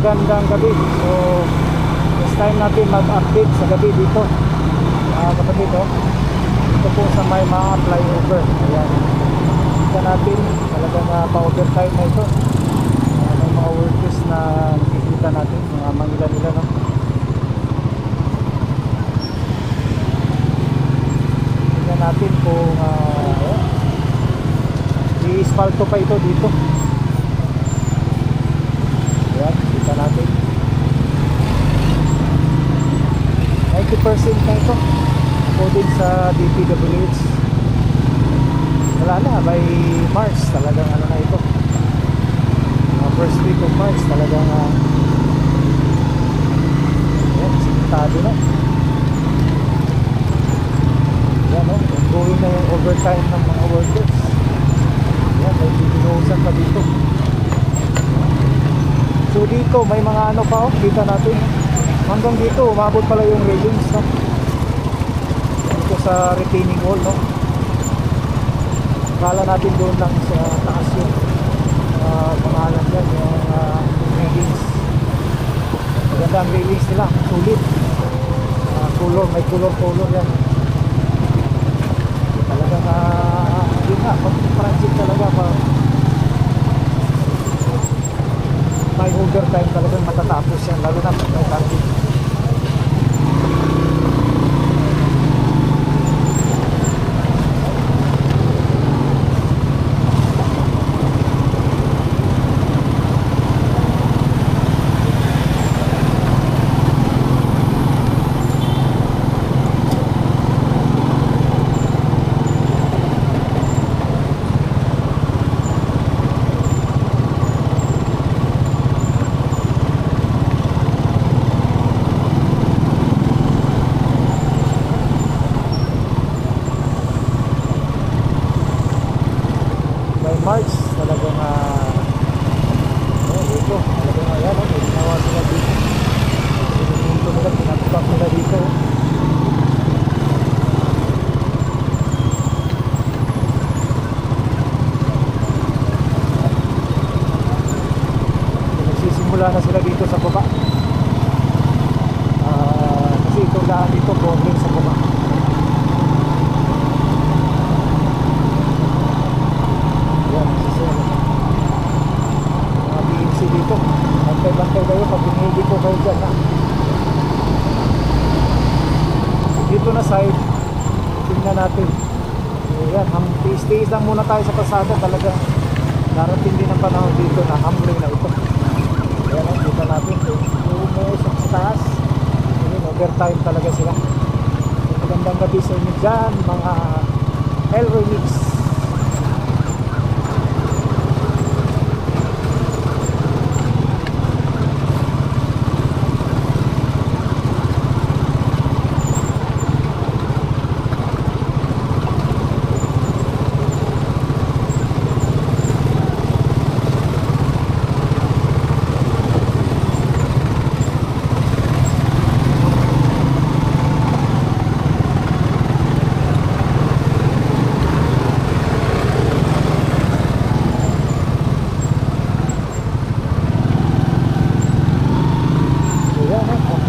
magandang gabi. So this time natin mag-update sa gabi dito, kapatid, oh. Ito po sa may mga flyover. Ayan, kita natin talagang pa-overtime na ito. May mga workers na nakikita natin, mga Manila nila, no? Tingnan natin kung i-ispalto pa ito dito. Ayan, kita natin 90% na ito according sa DPWH. Wala na, by March talagang ano na ito, first week of March talagang ayan, simentado na. Ayan, oh, ongoing na yung overtime ng mga workers. Ayan, may binuhusan pa dito. So dito may mga ano pa, oh, kita natin hanggang dito umabot pala yung railings, no? Dito sa retaining wall, no? Kala natin doon lang sa taas yung pangalan dyan, yung railings. Maganda ang railings nila, sulit. May color yan. Talagang yun nga, pag-project talaga pa may overtime talagang matatapos yan, lalo na pag may target. March talagang dito talagang ayan, may ginawa sila dito, sinusunto nila, pinatulak nila dito. Nagsisimula na sila dito sa baba, kasi itong daan dito bonding sa baba. Dito, bantay-bantay kayo pag pinili ko kayo dyan, ha? Dito na side, tingnan natin. Ayan, tiis-tiis lang muna tayo sa pasada. Talagang darating din ang panahon dito na humbling na ito. Ayan, dito natin umusok sa taas. Ayan, overtime talaga sila. Magandang gabi sa inyo dyan, mga L-Remix.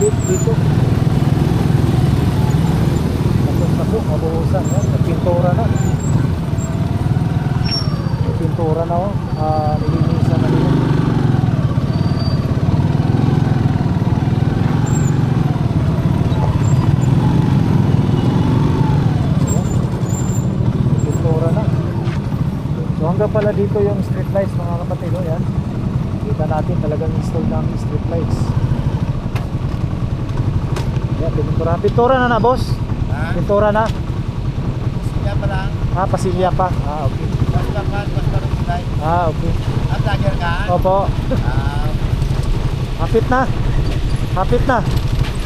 Dito tapos mabuhusan yan, nagpintura na, oh. Nilinisan na nila. Pintura na. So hanggang pala dito yung street lights, mga kapatid, oh, yan. Kita natin talagang install ng street lights. Yeah, pintura na boss. Ha? Pintura na. Pasilya pa lang. Pasilya pa. Okay. Basta rin. Okay. At lagyan ka? Opo. Hapit na.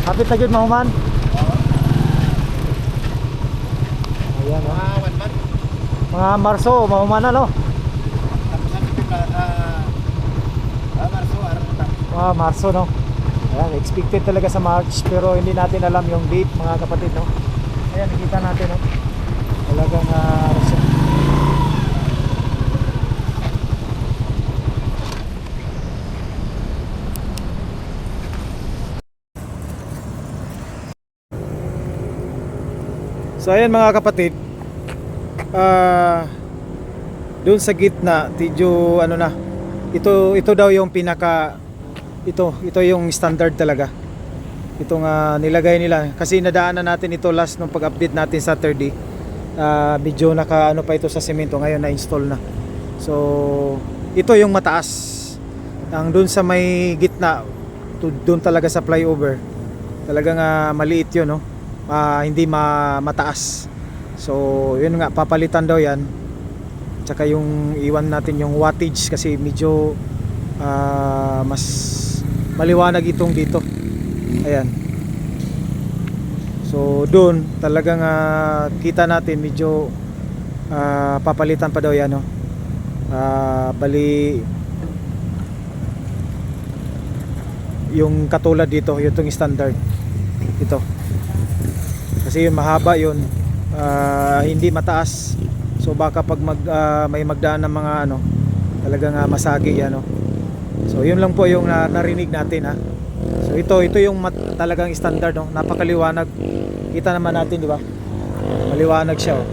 Hapit na yun, mahuman. Oo. Ayan, oh. Mga Marso, mahuman na, no? Marso, no? Ayan, expected talaga sa March, pero hindi natin alam yung date, mga kapatid, no? Ayan, nakita natin, no? Talagang So ayan mga kapatid, doon sa gitna, medyo ano na, ito daw yung pinaka, ito yung standard talaga. Itong nilagay nila kasi nadaanan natin ito last nung pag-update natin Saturday. Medyo naka ano pa ito sa semento, ngayon na-install na. So ito yung mataas. Ang doon sa may gitna, doon talaga sa flyover. Talagang maliit 'yun, no. Hindi mataas. So yun nga, papalitan daw yan. Tsaka yung iwan natin yung wattage kasi medyo mas maliwanag itong dito. Ayan. So doon talagang kita natin medyo papalitan pa daw yan, no. Bali yung katulad dito, yung standard ito. Kasi yung mahaba yun, hindi mataas. So baka pag may magdaan ng mga ano, talagang masagi yan, no? So yun lang po yung narinig natin, ha. So ito yung talagang standard, no? Napakaliwanag. Kita naman natin, di ba? Maliwanag siya, oh.